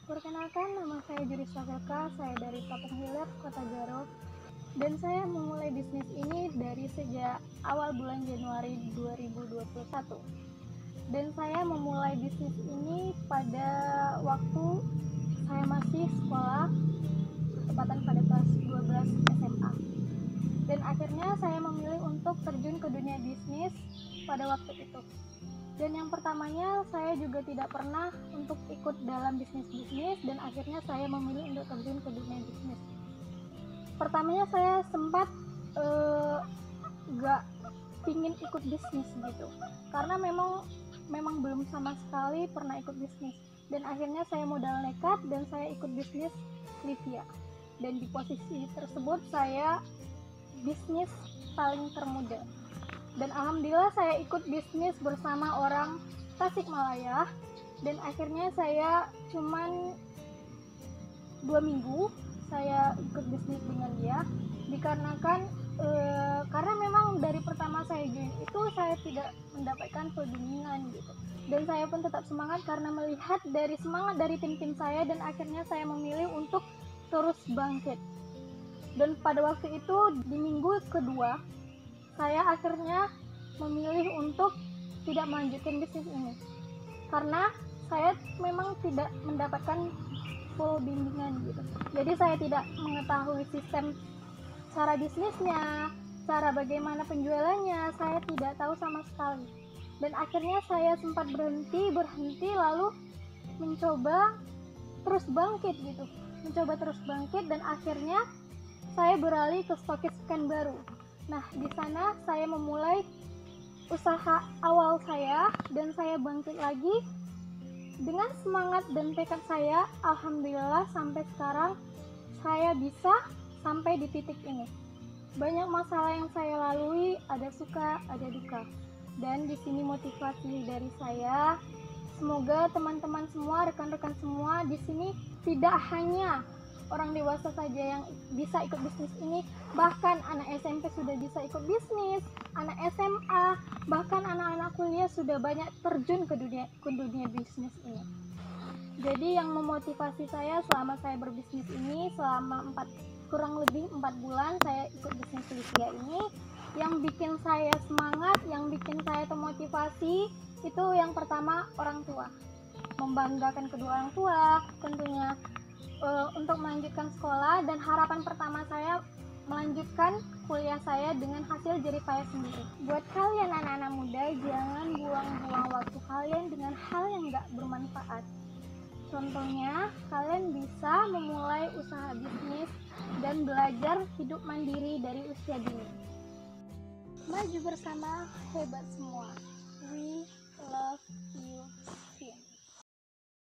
Perkenalkan, nama saya Jurisa Belka, saya dari Tapung Hilir, Kota Garut. Dan saya memulai bisnis ini dari sejak awal bulan Januari 2021. Dan saya memulai bisnis ini pada waktu saya masih sekolah, tepatan pada kelas 12 SMA. Dan akhirnya saya memilih untuk terjun ke dunia bisnis pada waktu itu. Dan yang pertamanya saya juga tidak pernah untuk ikut dalam bisnis-bisnis, dan akhirnya saya memilih untuk terjun ke dunia bisnis. Pertamanya saya sempat gak pingin ikut bisnis gitu, karena memang belum sama sekali pernah ikut bisnis. Dan akhirnya saya modal nekat dan saya ikut bisnis Livia. Dan di posisi tersebut saya bisnis paling termuda. Dan alhamdulillah saya ikut bisnis bersama orang Tasikmalaya, dan akhirnya saya cuman 2 minggu saya ikut bisnis dengan dia, dikarenakan karena memang dari pertama saya join itu saya tidak mendapatkan pembimbingan gitu. Dan saya pun tetap semangat karena melihat dari semangat dari tim-tim saya, dan akhirnya saya memilih untuk terus bangkit. Dan pada waktu itu di minggu kedua saya akhirnya memilih untuk tidak melanjutkan bisnis ini, karena saya memang tidak mendapatkan full bimbingan gitu. Jadi saya tidak mengetahui sistem cara bisnisnya, cara bagaimana penjualannya, saya tidak tahu sama sekali. Dan akhirnya saya sempat berhenti lalu mencoba terus bangkit gitu. Dan akhirnya saya beralih ke stokis Pekanbaru. Nah, di sana saya memulai usaha awal saya, dan saya bangkit lagi dengan semangat dan tekad saya. Alhamdulillah sampai sekarang saya bisa sampai di titik ini. Banyak masalah yang saya lalui, ada suka, ada duka. Dan di sini motivasi dari saya, semoga teman-teman semua, rekan-rekan semua di sini tidak hanya orang dewasa saja yang bisa ikut bisnis ini, bahkan anak SMP sudah bisa ikut bisnis, anak SMA, bahkan anak-anak kuliah sudah banyak terjun ke dunia bisnis ini. Jadi yang memotivasi saya selama saya berbisnis ini, selama kurang lebih 4 bulan saya ikut bisnis Livia ini, yang bikin saya semangat, yang bikin saya termotivasi, itu yang pertama orang tua. Membanggakan kedua orang tua tentunya, untuk melanjutkan sekolah, dan harapan pertama saya melanjutkan kuliah saya dengan hasil jerih payah sendiri. Buat kalian anak-anak muda, jangan buang-buang waktu kalian dengan hal yang gak bermanfaat. Contohnya, kalian bisa memulai usaha bisnis dan belajar hidup mandiri dari usia dini. Maju bersama, hebat semua. We love you.